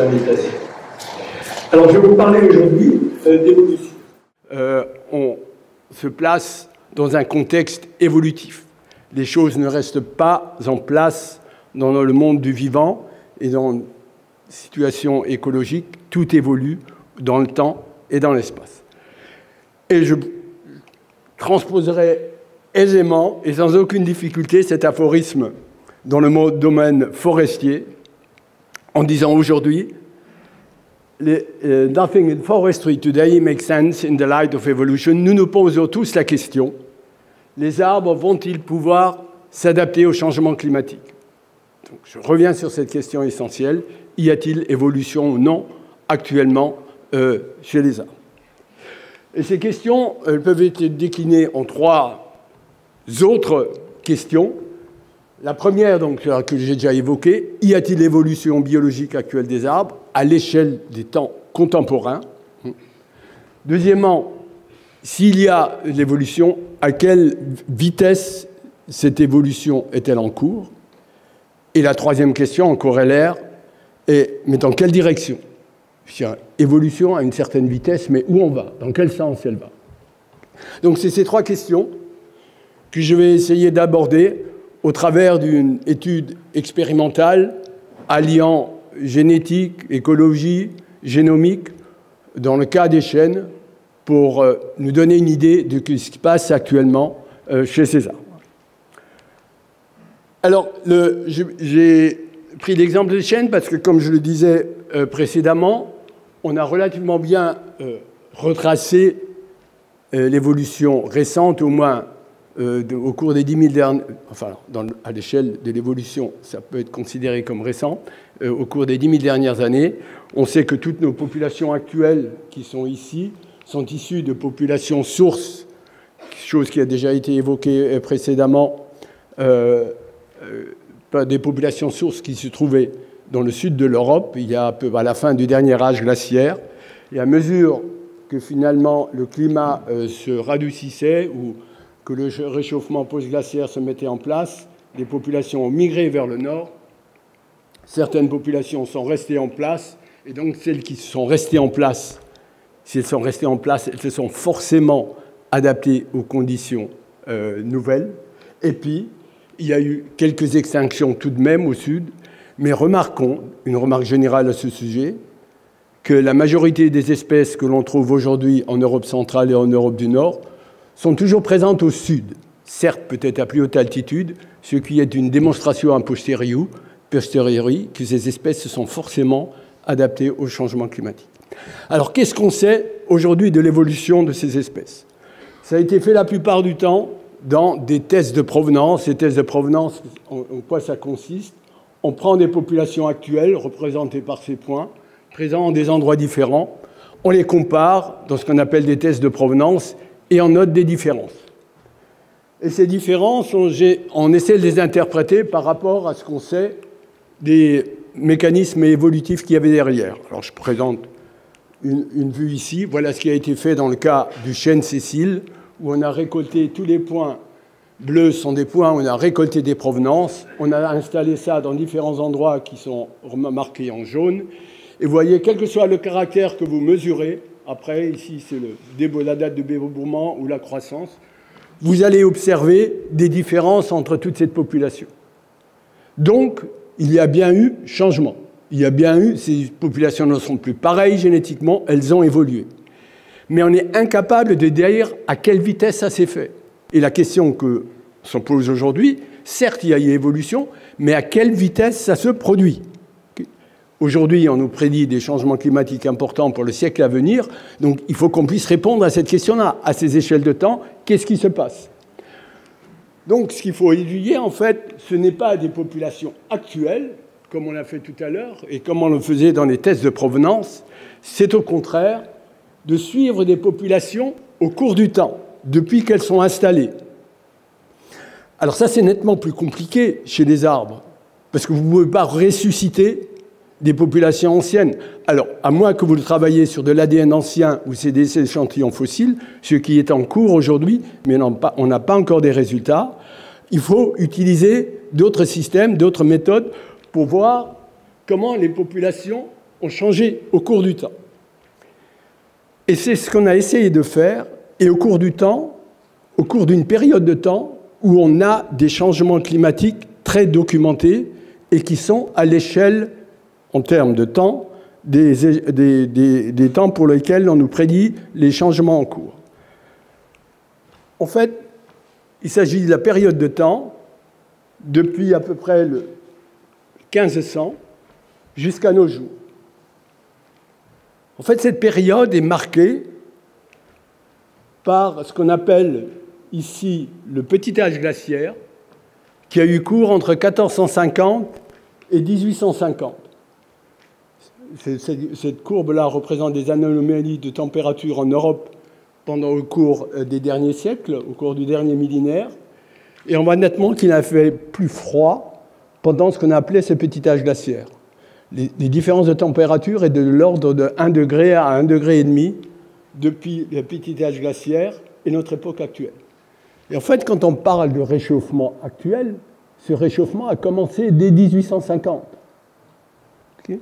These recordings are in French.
invitation. Alors, je vais vous parler aujourd'hui d'évolution. On se place dans un contexte évolutif. Les choses ne restent pas en place dans le monde du vivant et dans une situation écologique. Tout évolue dans le temps et dans l'espace. Et je transposerai aisément et sans aucune difficulté cet aphorisme dans le domaine forestier en disant aujourd'hui Nothing in forestry today makes sense in the light of evolution. Nous nous posons tous la question, les arbres vont-ils pouvoir s'adapter au changement climatique? Donc, je reviens sur cette question essentielle. Y a-t-il évolution ou non actuellement chez les arbres? Et ces questions peuvent être déclinées en trois autres questions. La première, donc, que j'ai déjà évoquée, y a-t-il l'évolution biologique actuelle des arbres à l'échelle des temps contemporains? Deuxièmement, s'il y a l'évolution, à quelle vitesse cette évolution est-elle en cours? Et la troisième question, en corollaire, est mais dans quelle direction? Évolution à une certaine vitesse, mais où on va? Dans quel sens elle va? Donc c'est ces trois questions que je vais essayer d'aborder au travers d'une étude expérimentale alliant génétique, écologie, génomique, dans le cas des chênes, pour nous donner une idée de ce qui se passe actuellement chez ces arbres. Alors, j'ai pris l'exemple des chênes parce que, comme je le disais précédemment, on a relativement bien retracé l'évolution récente, au moins au cours des 10 000 dernières... Enfin, à l'échelle de l'évolution, ça peut être considéré comme récent. Au cours des 10 000 dernières années, on sait que toutes nos populations actuelles qui sont ici sont issues de populations sources, chose qui a déjà été évoquée précédemment, des populations sources qui se trouvaient dans le sud de l'Europe, il y a à la fin du dernier âge glaciaire. Et à mesure que finalement le climat se radoucissait ou que le réchauffement post-glaciaire se mettait en place, les populations ont migré vers le nord. Certaines populations sont restées en place, et donc celles qui sont restées en place, si elles sont restées en place, elles se sont forcément adaptées aux conditions nouvelles. Et puis, il y a eu quelques extinctions tout de même au sud, mais remarquons, une remarque générale à ce sujet, que la majorité des espèces que l'on trouve aujourd'hui en Europe centrale et en Europe du Nord sont toujours présentes au sud, certes peut-être à plus haute altitude, ce qui est une démonstration a posteriori que ces espèces se sont forcément adaptées au changement climatique. Alors qu'est-ce qu'on sait aujourd'hui de l'évolution de ces espèces? Ça a été fait la plupart du temps dans des tests de provenance. Ces tests de provenance, en quoi ça consiste? On prend des populations actuelles représentées par ces points, présents en des endroits différents, on les compare dans ce qu'on appelle des tests de provenance et on note des différences. Et ces différences, on essaie de les interpréter par rapport à ce qu'on sait des mécanismes évolutifs qu'il y avait derrière. Alors je présente une vue ici. Voilà ce qui a été fait dans le cas du chêne Cécile, où on a récolté tous les points bleus sont des points où on a récolté des provenances. On a installé ça dans différents endroits qui sont marqués en jaune. Et vous voyez, quel que soit le caractère que vous mesurez, après, ici, c'est la date de développement ou la croissance, vous allez observer des différences entre toute cette population. Donc, il y a bien eu changement. Il y a bien eu, ces populations ne sont plus pareilles génétiquement, elles ont évolué. Mais on est incapable de dire à quelle vitesse ça s'est fait. Et la question que s'en pose aujourd'hui, certes, il y a eu évolution, mais à quelle vitesse ça se produit? Aujourd'hui, on nous prédit des changements climatiques importants pour le siècle à venir, donc il faut qu'on puisse répondre à cette question-là. À ces échelles de temps, qu'est-ce qui se passe? Donc, ce qu'il faut étudier, en fait, ce n'est pas des populations actuelles, comme on l'a fait tout à l'heure, et comme on le faisait dans les tests de provenance, c'est au contraire de suivre des populations au cours du temps, depuis qu'elles sont installées. Alors ça, c'est nettement plus compliqué chez les arbres, parce que vous ne pouvez pas ressusciter des populations anciennes. Alors, à moins que vous le travailliez sur de l'ADN ancien ou c'est des échantillons fossiles, ce qui est en cours aujourd'hui, mais on n'a pas encore des résultats, il faut utiliser d'autres systèmes, d'autres méthodes pour voir comment les populations ont changé au cours du temps. Et c'est ce qu'on a essayé de faire, et au cours du temps, au cours d'une période de temps où on a des changements climatiques très documentés et qui sont à l'échelle, en termes de temps, des temps pour lesquels on nous prédit les changements en cours. En fait, il s'agit de la période de temps depuis à peu près le 1500 jusqu'à nos jours. En fait, cette période est marquée par ce qu'on appelle ici le petit âge glaciaire, qui a eu cours entre 1450 et 1850. Cette courbe-là représente des anomalies de température en Europe pendant le cours des derniers siècles, au cours du dernier millénaire. Et on voit nettement qu'il a fait plus froid pendant ce qu'on appelait ce petit âge glaciaire. Les différences de température est de l'ordre de 1 degré à 1,5 degré depuis le petit âge glaciaire et notre époque actuelle. Et en fait, quand on parle de réchauffement actuel, ce réchauffement a commencé dès 1850. Okay.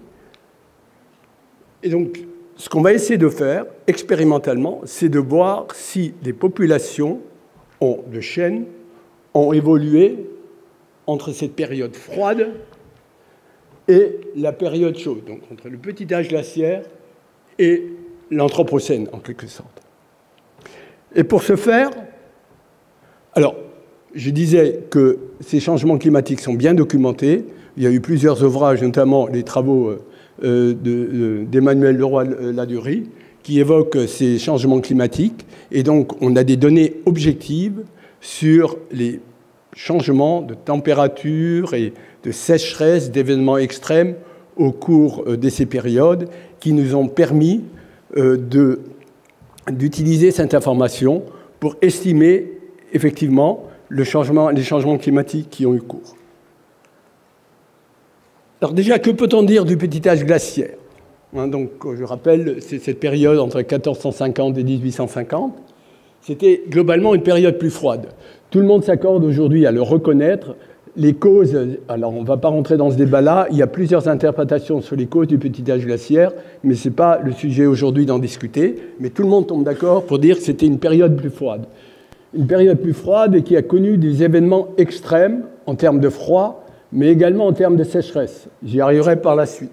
Et donc, ce qu'on va essayer de faire, expérimentalement, c'est de voir si les populations de chênes ont évolué entre cette période froide et la période chaude, donc entre le petit âge glaciaire et l'Anthropocène, en quelque sorte. Et pour ce faire, alors, je disais que ces changements climatiques sont bien documentés. Il y a eu plusieurs ouvrages, notamment les travaux d'Emmanuel Leroy-Ladurie, qui évoquent ces changements climatiques. Et donc, on a des données objectives sur les changements de température et de sécheresse, d'événements extrêmes au cours de ces périodes qui nous ont permis d'utiliser cette information pour estimer effectivement les changements climatiques qui ont eu cours. Alors déjà, que peut-on dire du petit âge glaciaire ? Donc, je rappelle, c'est cette période entre 1450 et 1850. C'était globalement une période plus froide. Tout le monde s'accorde aujourd'hui à le reconnaître. Les causes, alors on ne va pas rentrer dans ce débat-là, il y a plusieurs interprétations sur les causes du petit âge glaciaire, mais ce n'est pas le sujet aujourd'hui d'en discuter. Mais tout le monde tombe d'accord pour dire que c'était une période plus froide. Une période plus froide qui a connu des événements extrêmes en termes de froid, mais également en termes de sécheresse. J'y arriverai par la suite.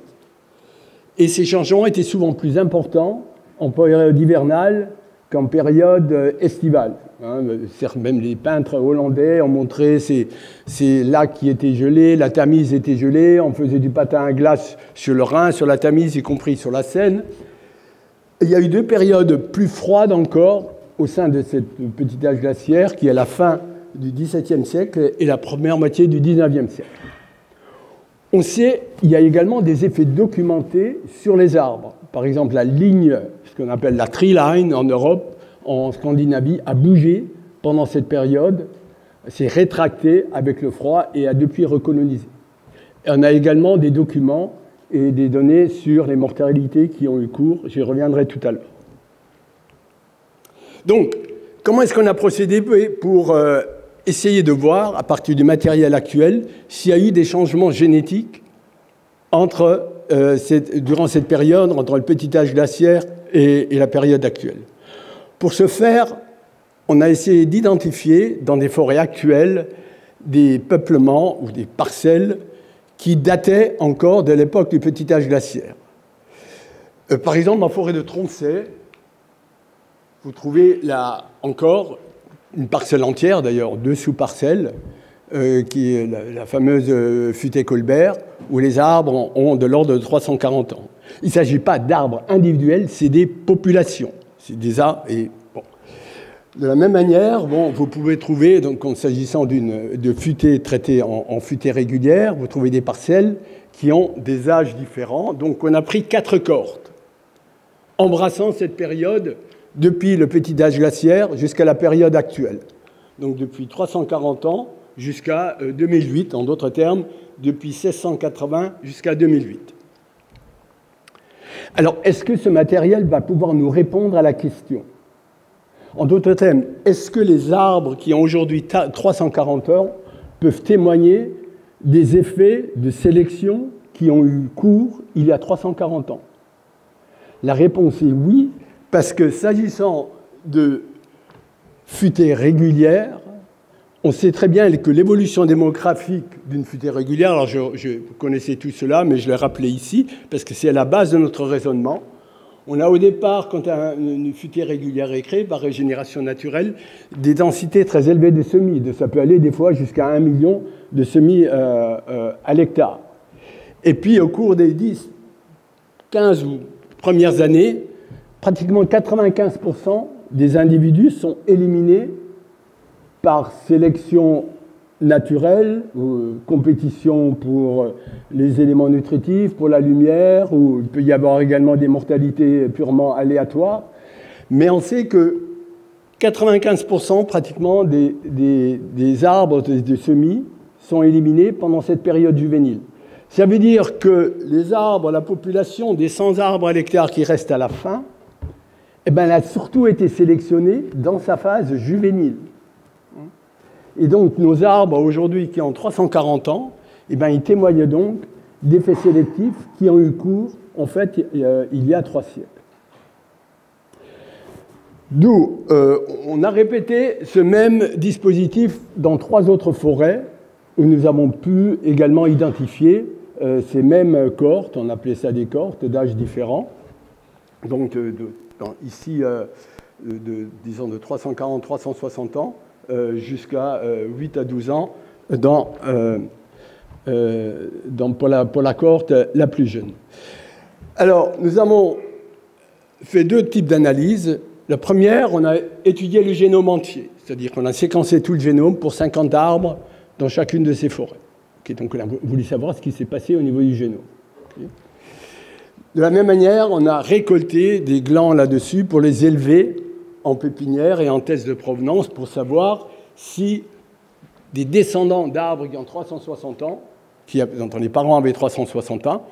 Et ces changements étaient souvent plus importants en période hivernale qu'en période estivale. Même les peintres hollandais ont montré ces lacs qui étaient gelés, la Tamise était gelée, on faisait du patin à glace sur le Rhin, sur la Tamise, y compris sur la Seine. Et il y a eu deux périodes plus froides encore au sein de cette petit âge glaciaire qui est la fin du XVIIe siècle et la première moitié du XIXe siècle. On sait qu'il y a également des effets documentés sur les arbres. Par exemple, la ligne, ce qu'on appelle la tree line en Europe, en Scandinavie, a bougé pendant cette période, s'est rétractée avec le froid et a depuis recolonisé. Et on a également des documents et des données sur les mortalités qui ont eu cours. J'y reviendrai tout à l'heure. Donc, comment est-ce qu'on a procédé pour essayer de voir, à partir du matériel actuel, s'il y a eu des changements génétiques durant cette période, entre le petit âge glaciaire et la période actuelle. Pour ce faire, on a essayé d'identifier dans des forêts actuelles des peuplements ou des parcelles qui dataient encore de l'époque du petit âge glaciaire. Par exemple, en forêt de Tronchet, vous trouvez là encore une parcelle entière, d'ailleurs, deux sous-parcelles, qui est la fameuse Futay-Colbert, où les arbres ont de l'ordre de 340 ans. Il ne s'agit pas d'arbres individuels, c'est des populations. C'est des arbres. Et, bon. De la même manière, vous pouvez trouver, donc, en s'agissant de futaies traitées en futaies régulières, vous trouvez des parcelles qui ont des âges différents. Donc, on a pris 4 cohortes, embrassant cette période depuis le petit âge glaciaire jusqu'à la période actuelle. Donc, depuis 340 ans jusqu'à 2008, en d'autres termes, depuis 1680 jusqu'à 2008. Alors, est-ce que ce matériel va pouvoir nous répondre à la question ? En d'autres termes, est-ce que les arbres qui ont aujourd'hui 340 ans peuvent témoigner des effets de sélection qui ont eu cours il y a 340 ans? La réponse est oui, parce que s'agissant de futaies régulières, on sait très bien que l'évolution démographique d'une futaie régulière, alors vous connaissez tout cela, mais je l'ai rappelé ici, parce que c'est à la base de notre raisonnement. On a au départ, quand une futaie régulière est créée par régénération naturelle, des densités très élevées de semis. Ça peut aller des fois jusqu'à 1 million de semis à l'hectare. Et puis au cours des 10, 15 ou premières années, pratiquement 95% des individus sont éliminés par sélection naturelle, ou compétition pour les éléments nutritifs, pour la lumière, ou il peut y avoir également des mortalités purement aléatoires. Mais on sait que 95% pratiquement des arbres, des semis, sont éliminés pendant cette période juvénile. Ça veut dire que les arbres, la population des 100 arbres à l'hectare qui restent à la fin, eh ben, elle a surtout été sélectionnée dans sa phase juvénile. Et donc, nos arbres, aujourd'hui, qui ont 340 ans, eh ben, ils témoignent donc d'effets sélectifs qui ont eu cours, en fait, il y a 3 siècles. D'où, on a répété ce même dispositif dans 3 autres forêts, où nous avons pu également identifier ces mêmes cohortes, on appelait ça des cohortes d'âges différents, donc ici, disons de 340-360 ans, jusqu'à 8 à 12 ans pour la cohorte la plus jeune. Alors, nous avons fait 2 types d'analyses. La première, on a étudié le génome entier, c'est-à-dire qu'on a séquencé tout le génome pour 50 arbres dans chacune de ces forêts. Okay, donc, on a voulu savoir ce qui s'est passé au niveau du génome. Okay. De la même manière, on a récolté des glands là-dessus pour les élever en pépinière et en test de provenance pour savoir si des descendants d'arbres qui ont 360 ans, dont les parents avaient 360 ans,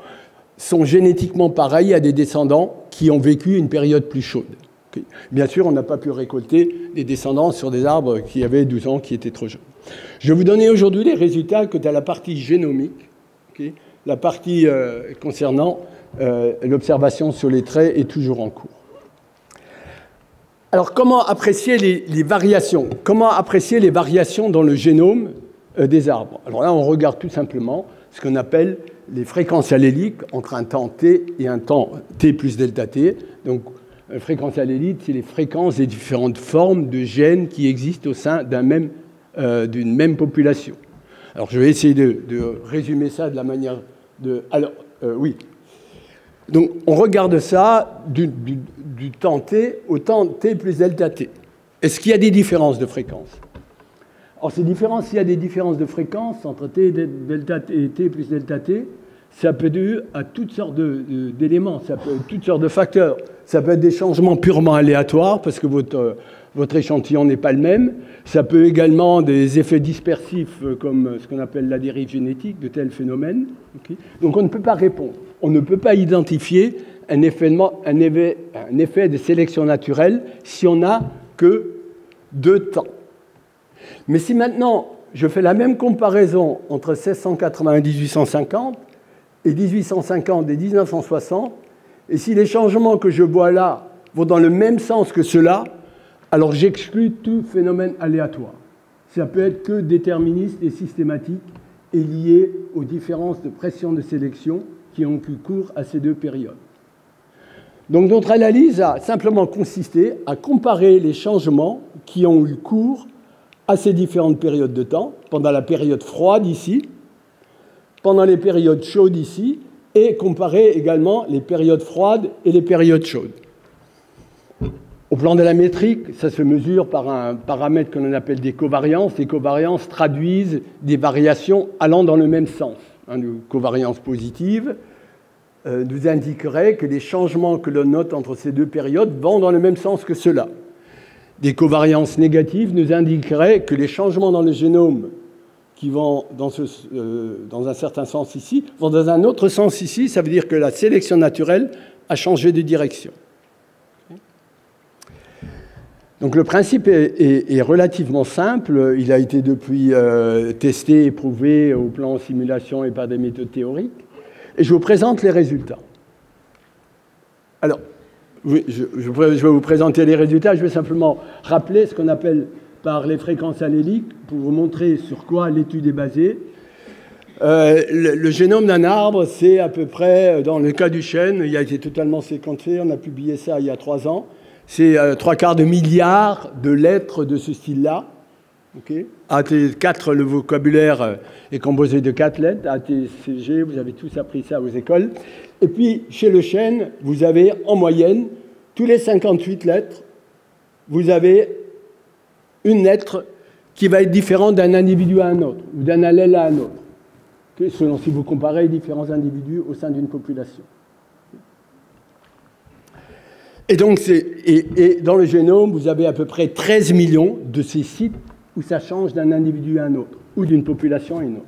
sont génétiquement pareils à des descendants qui ont vécu une période plus chaude. Okay. Bien sûr, on n'a pas pu récolter des descendants sur des arbres qui avaient 12 ans, qui étaient trop jeunes. Je vais vous donner aujourd'hui les résultats que tu as la partie génomique, okay. La partie concernant l'observation sur les traits est toujours en cours. Alors, comment apprécier les variations? Comment apprécier les variations dans le génome des arbres? Alors là, on regarde tout simplement ce qu'on appelle les fréquences alléliques entre un temps t et un temps t plus delta t. Donc, fréquence allélique, c'est les fréquences des différentes formes de gènes qui existent au sein d'une même population. Alors, je vais essayer de résumer ça de la manière de... Alors, oui. Donc, on regarde ça du temps t au temps t plus delta t. Est-ce qu'il y a des différences de fréquence? Alors, ces différences, s'il y a des différences de fréquence entre t, delta t et t plus delta t, ça peut être dû à toutes sortes d'éléments, ça peut être toutes sortes de facteurs. Ça peut être des changements purement aléatoires, parce que votre échantillon n'est pas le même. Ça peut également des effets dispersifs, comme ce qu'on appelle la dérive génétique de tels phénomènes. Okay. Donc on ne peut pas répondre. On ne peut pas identifier un effet de sélection naturelle si on n'a que 2 temps. Mais si maintenant je fais la même comparaison entre 1680 et 1850, et 1850 et 1960, et si les changements que je vois là vont dans le même sens que ceux-là, alors j'exclus tout phénomène aléatoire. Ça peut être que déterministe et systématique et lié aux différences de pression de sélection qui ont eu cours à ces 2 périodes. Donc notre analyse a simplement consisté à comparer les changements qui ont eu cours à ces différentes périodes de temps, pendant la période froide ici, pendant les périodes chaudes ici, et comparer également les périodes froides et les périodes chaudes. Au plan de la métrique, ça se mesure par un paramètre que l'on appelle des covariances. Les covariances traduisent des variations allant dans le même sens. Une covariance positive nous indiquerait que les changements que l'on note entre ces 2 périodes vont dans le même sens que ceux-là. Des covariances négatives nous indiqueraient que les changements dans le génome qui vont dans un certain sens ici, vont dans un autre sens ici. Ça veut dire que la sélection naturelle a changé de direction. Donc le principe est relativement simple. Il a été depuis testé et prouvé au plan simulation et par des méthodes théoriques. et je vous présente les résultats. Alors, oui, je vais vous présenter les résultats. Je vais simplement rappeler ce qu'on appelle par les fréquences alléliques pour vous montrer sur quoi l'étude est basée. Le génome d'un arbre, c'est à peu près, dans le cas du chêne, il a été totalement séquencé, on a publié ça il y a 3 ans, c'est 3/4 de milliard de lettres de ce style-là. Okay. AT4, le vocabulaire est composé de 4 lettres. ATCG, vous avez tous appris ça aux écoles. Et puis, chez le chêne, vous avez en moyenne, tous les 58 lettres, vous avez une lettre qui va être différente d'un individu à un autre, ou d'un allèle à un autre, okay, selon si vous comparez différents individus au sein d'une population. Et donc, dans le génome, vous avez à peu près 13 millions de ces sites où ça change d'un individu à un autre, ou d'une population à une autre.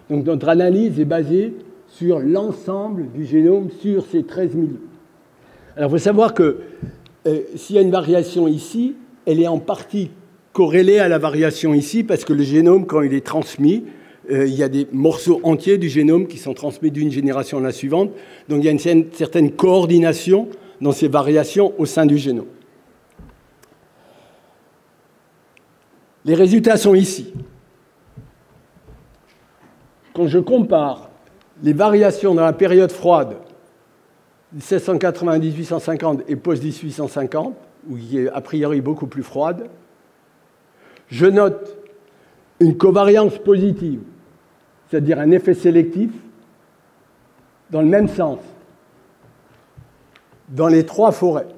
Donc notre analyse est basée sur l'ensemble du génome, sur ces 13 millions. Alors il faut savoir que s'il y a une variation ici, elle est en partie corrélée à la variation ici, parce que le génome, quand il est transmis, il y a des morceaux entiers du génome qui sont transmis d'une génération à la suivante. Donc il y a une certaine coordination dans ces variations au sein du génome. Les résultats sont ici. Quand je compare les variations dans la période froide, 1790-1850 et post-1850, où il est a priori beaucoup plus froide, je note une covariance positive, c'est-à-dire un effet sélectif, dans le même sens, dans les 3 forêts.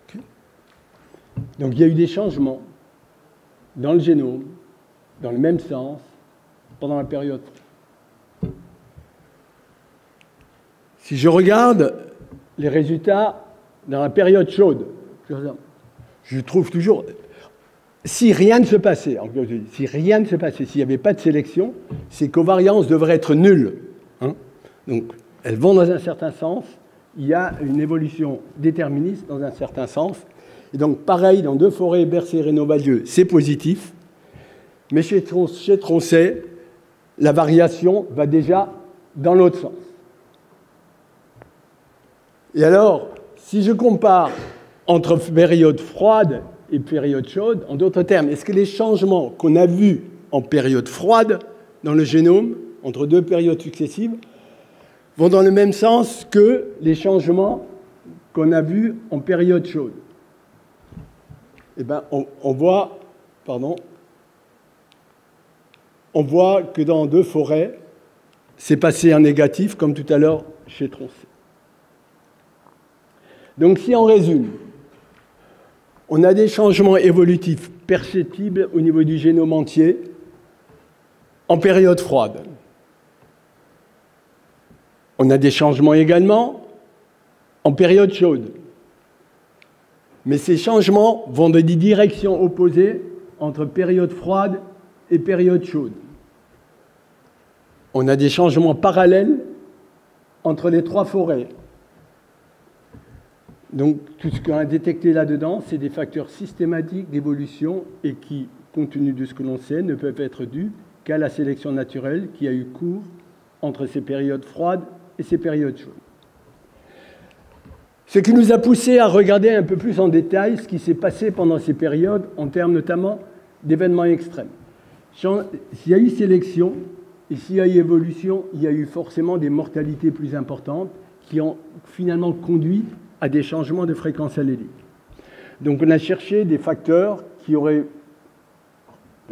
Okay. Donc il y a eu des changements dans le génome, dans le même sens, pendant la période. Si je regarde les résultats dans la période chaude, je trouve toujours, si rien ne se passait, s'il n'y avait pas de sélection, ces covariances devraient être nulles. Hein, donc, elles vont dans un certain sens, il y a une évolution déterministe dans un certain sens. Et donc, pareil, dans 2 forêts, Bercé et Reynaud-Valieu, c'est positif. Mais chez Tronchet, la variation va déjà dans l'autre sens. Et alors, si je compare entre période froide et période chaude, en d'autres termes, est-ce que les changements qu'on a vus en période froide dans le génome, entre 2 périodes successives, vont dans le même sens que les changements qu'on a vus en période chaude? Eh bien, on voit que dans 2 forêts, c'est passé en négatif, comme tout à l'heure chez Tronchet. Donc, si on résume, on a des changements évolutifs perceptibles au niveau du génome entier en période froide. On a des changements également en période chaude. Mais ces changements vont dans des directions opposées entre période froide et période chaude. On a des changements parallèles entre les 3 forêts. Donc, tout ce qu'on a détecté là-dedans, c'est des facteurs systématiques d'évolution et qui, compte tenu de ce que l'on sait, ne peuvent être dus qu'à la sélection naturelle qui a eu cours entre ces périodes froides et ces périodes chaudes. Ce qui nous a poussé à regarder un peu plus en détail ce qui s'est passé pendant ces périodes, en termes notamment d'événements extrêmes. S'il y a eu sélection et s'il y a eu évolution, il y a eu forcément des mortalités plus importantes qui ont finalement conduit à des changements de fréquence allélique. Donc on a cherché des facteurs qui auraient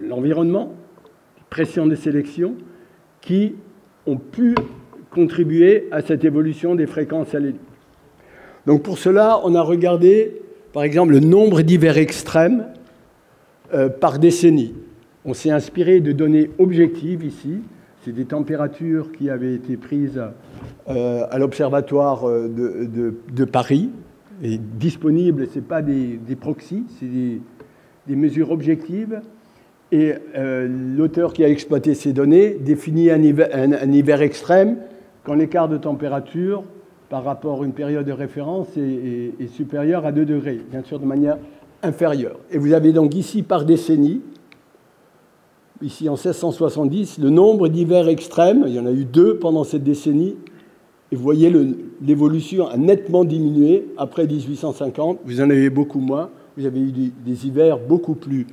l'environnement, pression de sélection, qui ont pu contribuer à cette évolution des fréquences alléliques. Donc pour cela, on a regardé, par exemple, le nombre d'hivers extrêmes par décennie. On s'est inspiré de données objectives ici. C'est des températures qui avaient été prises à l'Observatoire de Paris et disponibles. Ce n'est pas des proxys, c'est des mesures objectives. Et l'auteur qui a exploité ces données définit un hiver extrême quand l'écart de température par rapport à une période de référence est supérieur à 2 degrés, bien sûr de manière inférieure. Et vous avez donc ici, par décennie, ici en 1670, le nombre d'hivers extrêmes, il y en a eu 2 pendant cette décennie, et vous voyez l'évolution a nettement diminué après 1850, vous en avez beaucoup moins, vous avez eu des hivers beaucoup plus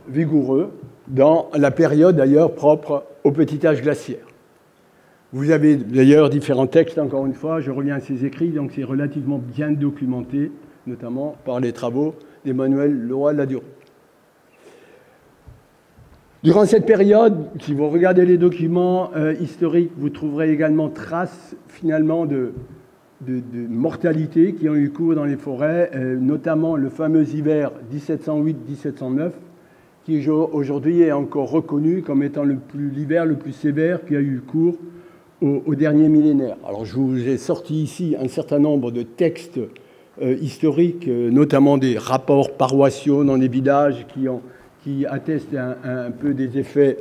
vigoureux dans la période d'ailleurs propre au petit âge glaciaire. Vous avez d'ailleurs différents textes, encore une fois, je reviens à ces écrits, donc c'est relativement bien documenté, notamment par les travaux d'Emmanuel Leroy-Ladureau. Durant cette période, si vous regardez les documents historiques, vous trouverez également traces finalement de mortalité qui ont eu cours dans les forêts, notamment le fameux hiver 1708-1709, qui aujourd'hui est encore reconnu comme étant l'hiver le plus sévère qui a eu cours au dernier millénaire. Alors je vous ai sorti ici un certain nombre de textes historiques, notamment des rapports paroissiaux dans les villages qui attestent un peu des effets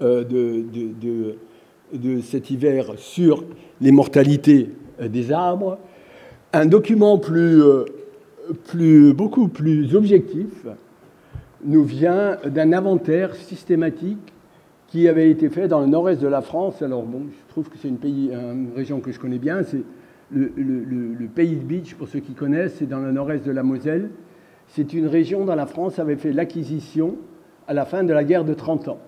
de cet hiver sur les mortalités des arbres. Un document beaucoup plus objectif nous vient d'un inventaire systématique qui avait été fait dans le nord-est de la France. Alors bon, je trouve que c'est une région que je connais bien, c'est le pays de Bitche, pour ceux qui connaissent, c'est dans le nord-est de la Moselle. C'est une région dont la France avait fait l'acquisition à la fin de la guerre de 30 ans.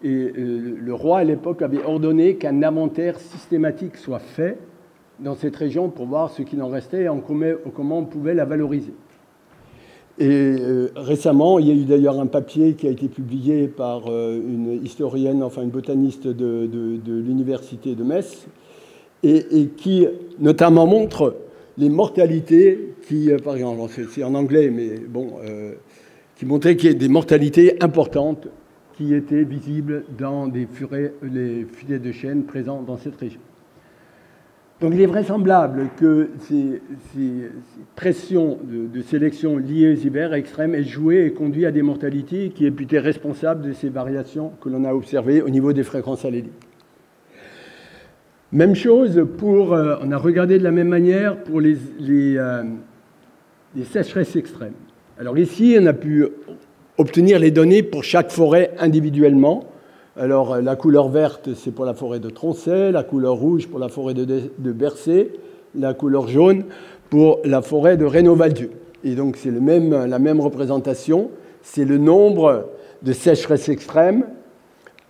Et le roi, à l'époque, avait ordonné qu'un inventaire systématique soit fait dans cette région pour voir ce qu'il en restait et comment on pouvait la valoriser. Et récemment, il y a eu d'ailleurs un papier qui a été publié par une historienne, enfin une botaniste de l'université de Metz, et qui notamment montre les mortalités qui, par exemple, c'est en anglais, mais bon, qui montraient qu'il y a des mortalités importantes qui étaient visibles dans les filets de chêne présents dans cette région. Donc il est vraisemblable que ces pressions de sélection liées aux hivers extrêmes aient joué et conduit à des mortalités qui aient pu être responsables de ces variations que l'on a observées au niveau des fréquences alléliques. Même chose on a regardé de la même manière pour les sécheresses extrêmes. Alors ici, on a pu obtenir les données pour chaque forêt individuellement. Alors la couleur verte, c'est pour la forêt de Tronchet, la couleur rouge pour la forêt de Bercé, la couleur jaune pour la forêt de Reynaud-Valdieu. Et donc c'est la même représentation, c'est le nombre de sécheresses extrêmes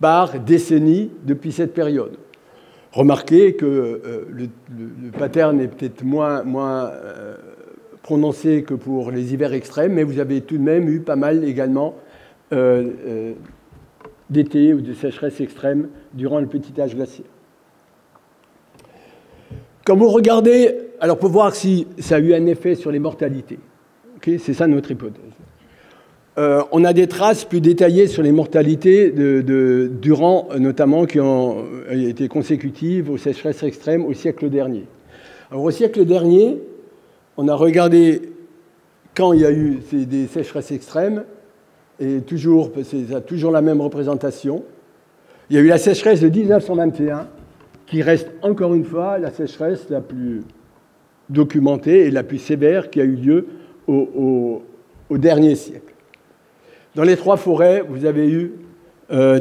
par décennie depuis cette période. Remarquez que le pattern est peut-être moins prononcé que pour les hivers extrêmes, mais vous avez tout de même eu pas mal également d'été ou de sécheresse extrême durant le petit âge glaciaire. Quand vous regardez, alors pour voir si ça a eu un effet sur les mortalités, okay, c'est ça notre hypothèse. On a des traces plus détaillées sur les mortalités durant, notamment, qui ont été consécutives aux sécheresses extrêmes au siècle dernier. Alors au siècle dernier, on a regardé quand il y a eu des sécheresses extrêmes, et c'est toujours la même représentation. Il y a eu la sécheresse de 1921, qui reste encore une fois la sécheresse la plus documentée et la plus sévère qui a eu lieu au dernier siècle. Dans les 3 forêts, vous avez eu,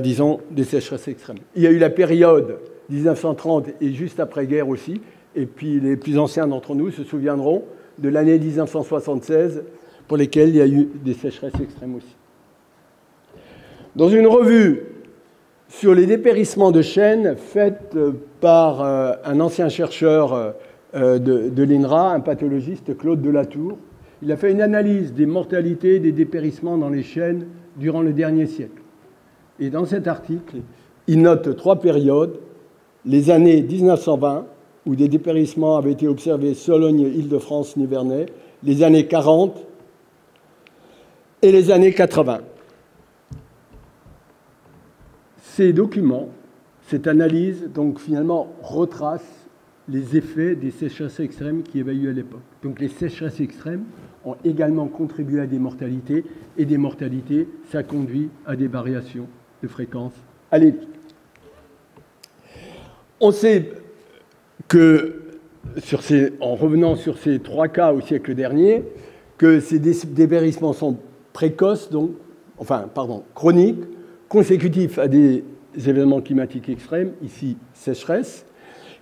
disons, des sécheresses extrêmes. Il y a eu la période 1930 et juste après-guerre aussi, et puis les plus anciens d'entre nous se souviendront de l'année 1976, pour lesquelles il y a eu des sécheresses extrêmes aussi. Dans une revue sur les dépérissements de chênes faite par un ancien chercheur de l'INRA, un pathologiste, Claude Delatour, il a fait une analyse des mortalités des dépérissements dans les chênes durant le dernier siècle. Et dans cet article, il note 3 périodes. Les années 1920, où des dépérissements avaient été observés Sologne, Île-de-France, Nivernais, les années 40 et les années 80. Ces documents, cette analyse, donc finalement, retrace les effets des sécheresses extrêmes qu'il y avait eu à l'époque. Donc les sécheresses extrêmes ont également contribué à des mortalités, et des mortalités, ça conduit à des variations de fréquence allélique. On sait que, en revenant sur ces 3 cas au siècle dernier, que ces dépérissements sont précoces, donc, chroniques, consécutifs à des événements climatiques extrêmes, ici sécheresse,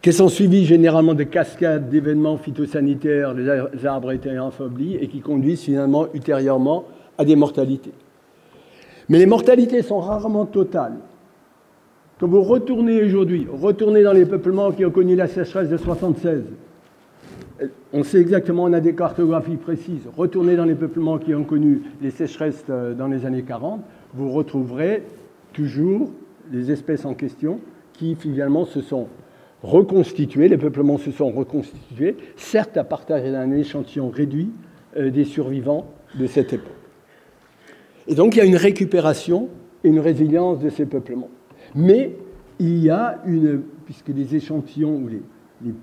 qui sont suivis généralement de cascades d'événements phytosanitaires, les arbres étaient affaiblis, et qui conduisent finalement ultérieurement à des mortalités. Mais les mortalités sont rarement totales. Quand vous retournez aujourd'hui, retournez dans les peuplements qui ont connu la sécheresse de 1976, on sait exactement, on a des cartographies précises, retournez dans les peuplements qui ont connu les sécheresses dans les années 40, vous retrouverez toujours les espèces en question qui finalement se sont reconstituées, les peuplements se sont reconstitués, certes à partir d'un échantillon réduit des survivants de cette époque. Et donc il y a une récupération et une résilience de ces peuplements. Mais il y a puisque les échantillons ou les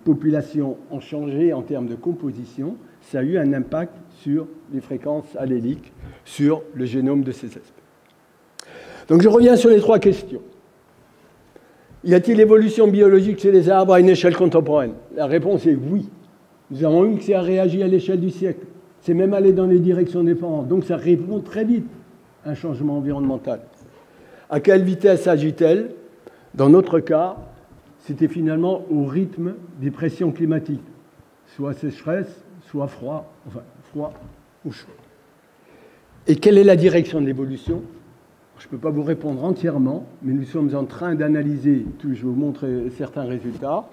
populations ont changé en termes de composition, ça a eu un impact sur les fréquences alléliques, sur le génome de ces espèces. Donc je reviens sur les trois questions. Y a-t-il évolution biologique chez les arbres à une échelle contemporaine? La réponse est oui. Nous avons vu que ça a réagi à l'échelle du siècle. C'est même allé dans les directions différentes. Donc ça répond très vite à un changement environnemental. À quelle vitesse agit-elle? Dans notre cas, c'était finalement au rythme des pressions climatiques, soit sécheresse, soit froid ou chaud. Et quelle est la direction de l'évolution? Je ne peux pas vous répondre entièrement, mais nous sommes en train d'analyser, je vais vous montrer certains résultats.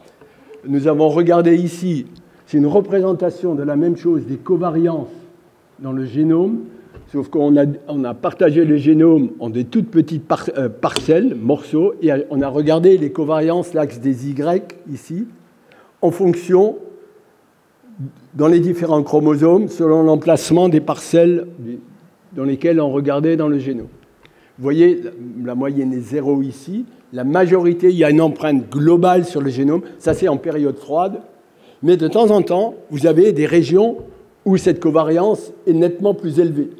Nous avons regardé ici, c'est une représentation de la même chose, des covariances dans le génome, sauf qu'on a partagé le génome en des toutes petites parcelles, morceaux, et on a regardé les covariances, l'axe des Y, ici, en fonction, dans les différents chromosomes, selon l'emplacement des parcelles dans lesquelles on regardait dans le génome. Vous voyez, la moyenne est 0 ici. La majorité, il y a une empreinte globale sur le génome. Ça, c'est en période froide. Mais de temps en temps, vous avez des régions où cette covariance est nettement plus élevée.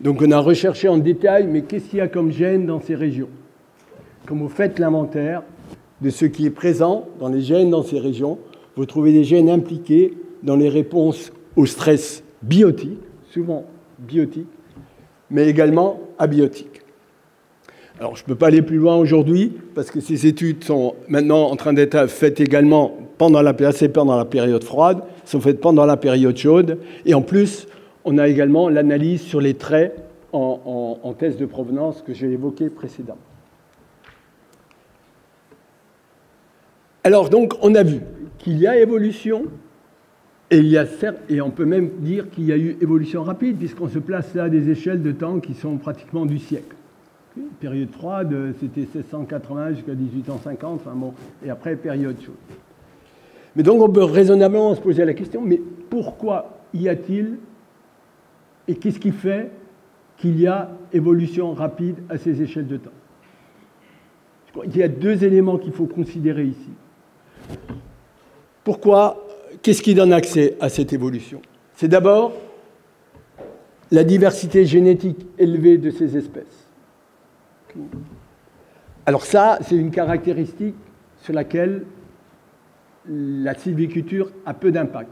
Donc on a recherché en détail, mais qu'est-ce qu'il y a comme gènes dans ces régions? Quand vous faites l'inventaire de ce qui est présent dans les gènes dans ces régions, vous trouvez des gènes impliqués dans les réponses au stress biotique, souvent biotique, mais également abiotique. Alors, je ne peux pas aller plus loin aujourd'hui, parce que ces études sont maintenant en train d'être faites également pendant la période froide, sont faites pendant la période chaude, et en plus, on a également l'analyse sur les traits en test de provenance que j'ai évoqué précédemment. Alors, donc, on a vu qu'il y a évolution, et on peut même dire qu'il y a eu évolution rapide, puisqu'on se place là à des échelles de temps qui sont pratiquement du siècle. Période froide, c'était 1680 jusqu'à 1850, enfin bon, et après, période chaude. Mais donc, on peut raisonnablement se poser la question, mais pourquoi y a-t-il, et qu'est-ce qui fait qu'il y a évolution rapide à ces échelles de temps? Il y a deux éléments qu'il faut considérer ici. Pourquoi? Qu'est-ce qui donne accès à cette évolution? C'est d'abord la diversité génétique élevée de ces espèces. Alors ça, c'est une caractéristique sur laquelle la sylviculture a peu d'impact.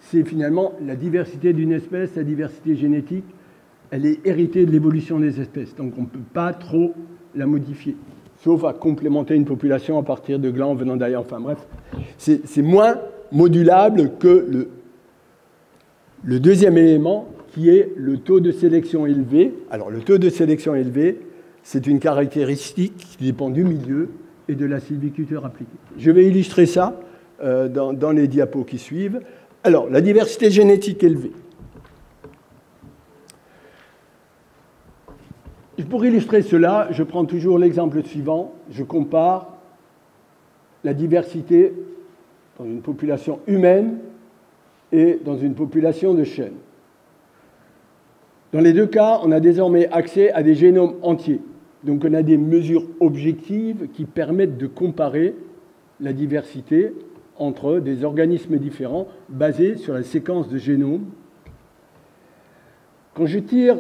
C'est finalement la diversité d'une espèce, la diversité génétique, elle est héritée de l'évolution des espèces. Donc on ne peut pas trop la modifier, sauf à complémenter une population à partir de glands venant d'ailleurs. Enfin bref, c'est moins modulable que le deuxième élément, qui est le taux de sélection élevé. Alors le taux de sélection élevé, c'est une caractéristique qui dépend du milieu et de la sylviculture appliquée. Je vais illustrer ça dans les diapos qui suivent. Alors, la diversité génétique élevée. Pour illustrer cela, je prends toujours l'exemple suivant. Je compare la diversité dans une population humaine et dans une population de chênes. Dans les deux cas, on a désormais accès à des génomes entiers. Donc on a des mesures objectives qui permettent de comparer la diversité entre des organismes différents basés sur la séquence de génome. Quand je tire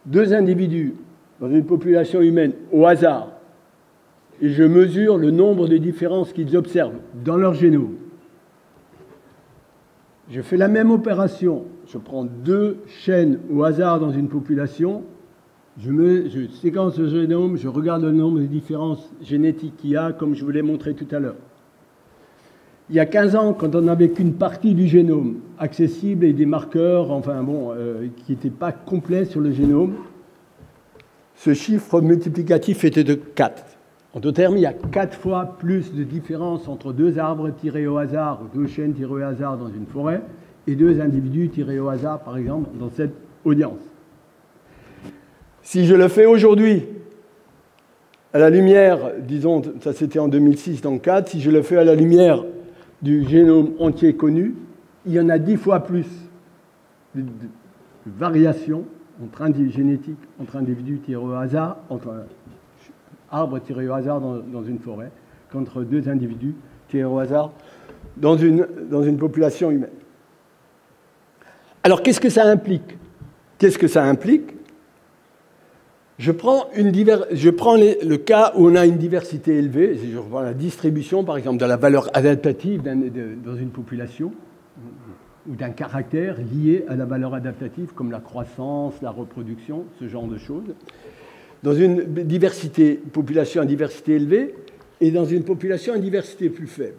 deux individus dans une population humaine au hasard et je mesure le nombre de différences qu'ils observent dans leur génome, Je fais la même opération. Je prends 2 chaînes au hasard dans une population. Je séquence le génome, je regarde le nombre de différences génétiques qu'il y a, comme je vous l'ai montré tout à l'heure. Il y a 15 ans, quand on n'avait qu'une partie du génome accessible et des marqueurs, enfin bon, qui n'étaient pas complets sur le génome, ce chiffre multiplicatif était de 4. En d'autres termes, il y a 4 fois plus de différence entre 2 arbres tirés au hasard, 2 chaînes tirées au hasard dans une forêt, et 2 individus tirés au hasard, par exemple, dans cette audience. Si je le fais aujourd'hui, à la lumière, disons, ça c'était en 2006 dans 4, si je le fais à la lumière du génome entier connu, il y en a 10 fois plus de variations génétiques entre individus tirés au hasard, entre arbres tirés au hasard dans une forêt, qu'entre 2 individus tirés au hasard dans une population humaine. Alors, qu'est-ce que ça implique? Qu'est-ce que ça implique? Je prends le cas où on a une diversité élevée, je reprends la distribution, par exemple, de la valeur adaptative dans une population, ou d'un caractère lié à la valeur adaptative, comme la croissance, la reproduction, ce genre de choses. Dans une population à diversité élevée, et dans une population à diversité plus faible.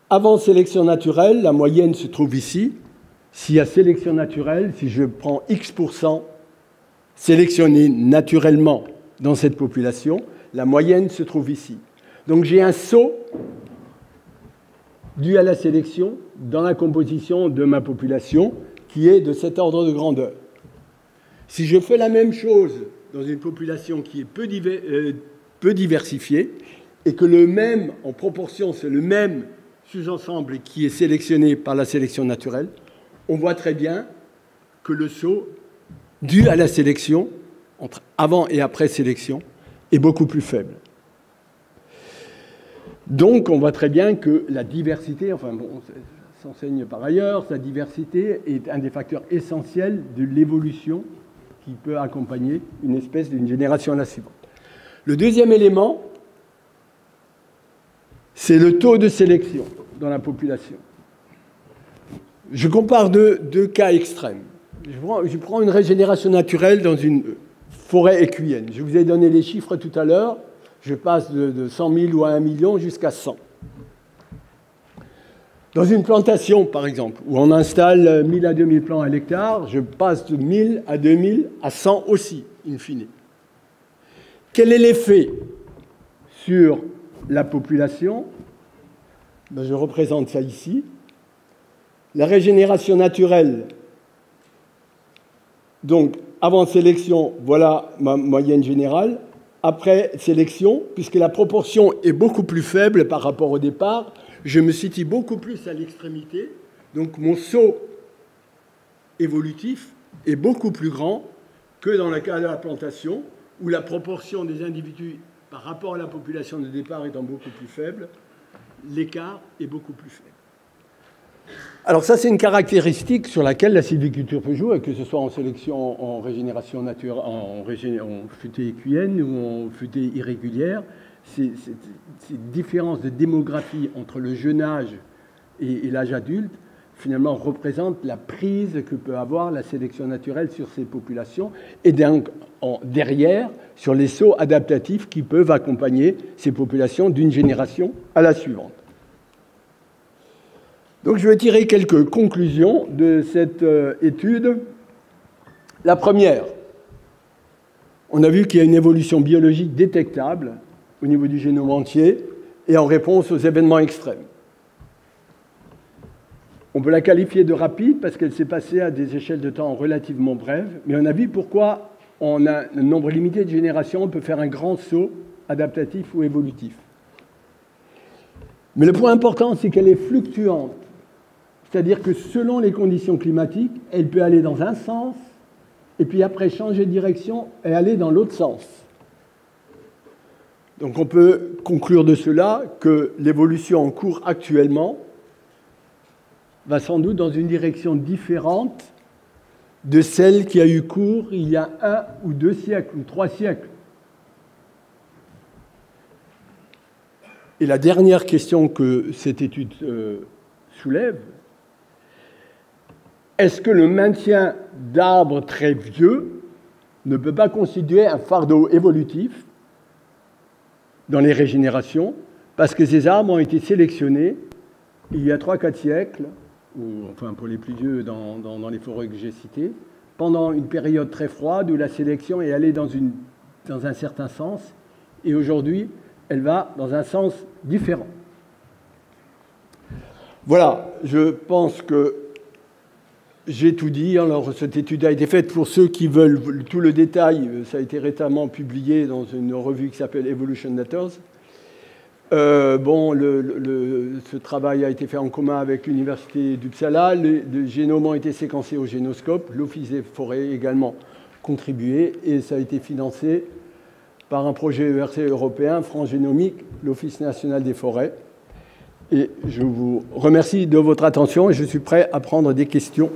Avant sélection naturelle, la moyenne se trouve ici. S'il y a sélection naturelle, si je prends X% sélectionnés naturellement dans cette population, la moyenne se trouve ici. Donc j'ai un saut dû à la sélection dans la composition de ma population qui est de cet ordre de grandeur. Si je fais la même chose dans une population qui est peu diversifiée et que le même, en proportion, c'est le même sous-ensemble qui est sélectionné par la sélection naturelle, on voit très bien que le saut dû à la sélection, entre avant et après sélection, est beaucoup plus faible. Donc, on voit très bien que la diversité, enfin bon, ça s'enseigne par ailleurs, la diversité est un des facteurs essentiels de l'évolution qui peut accompagner une espèce d'une génération à la suivante. Le deuxième élément, c'est le taux de sélection dans la population. Je compare deux cas extrêmes. Je prends une régénération naturelle dans une forêt écuyenne. Je vous ai donné les chiffres tout à l'heure. Je passe de 100 000 ou à 1 million jusqu'à 100. Dans une plantation, par exemple, où on installe 1000 à 2000 plants à l'hectare, je passe de 1000 à 2000 à 100 aussi, in fine. Quel est l'effet sur la population? Je représente ça ici. La régénération naturelle, donc avant sélection, voilà ma moyenne générale. Après sélection, puisque la proportion est beaucoup plus faible par rapport au départ, je me situe beaucoup plus à l'extrémité. Donc mon saut évolutif est beaucoup plus grand que dans le cas de la plantation, où la proportion des individus par rapport à la population de départ étant beaucoup plus faible, l'écart est beaucoup plus faible. Alors ça, c'est une caractéristique sur laquelle la sylviculture peut jouer, que ce soit en sélection, en régénération naturelle, en futée écuyenne ou en futée irrégulière. Ces différences de démographie entre le jeune âge et l'âge adulte, finalement, représentent la prise que peut avoir la sélection naturelle sur ces populations et donc, derrière, sur les sauts adaptatifs qui peuvent accompagner ces populations d'une génération à la suivante. Donc je vais tirer quelques conclusions de cette étude. La première, on a vu qu'il y a une évolution biologique détectable au niveau du génome entier et en réponse aux événements extrêmes. On peut la qualifier de rapide parce qu'elle s'est passée à des échelles de temps relativement brèves, mais on a vu pourquoi on a un nombre limité de générations, on peut faire un grand saut adaptatif ou évolutif. Mais le point important, c'est qu'elle est fluctuante. C'est-à-dire que selon les conditions climatiques, elle peut aller dans un sens, et puis après changer de direction et aller dans l'autre sens. Donc on peut conclure de cela que l'évolution en cours actuellement va sans doute dans une direction différente de celle qui a eu cours il y a 1 ou 2 siècles, ou 3 siècles. Et la dernière question que cette étude soulève. Est-ce que le maintien d'arbres très vieux ne peut pas constituer un fardeau évolutif dans les régénérations, parce que ces arbres ont été sélectionnés il y a 3-4 siècles, ou enfin pour les plus vieux dans les forêts que j'ai citées, pendant une période très froide où la sélection est allée dans un certain sens, et aujourd'hui, elle va dans un sens différent. Voilà, je pense que j'ai tout dit. Alors, cette étude a été faite pour ceux qui veulent tout le détail. Ça a été récemment publié dans une revue qui s'appelle Evolution Letters. Ce travail a été fait en commun avec l'Université d'Uppsala. Les génomes ont été séquencés au Génoscope. L'Office des forêts a également contribué. Et ça a été financé par un projet ERC européen, France Génomique, l'Office national des forêts. Et je vous remercie de votre attention et je suis prêt à prendre des questions.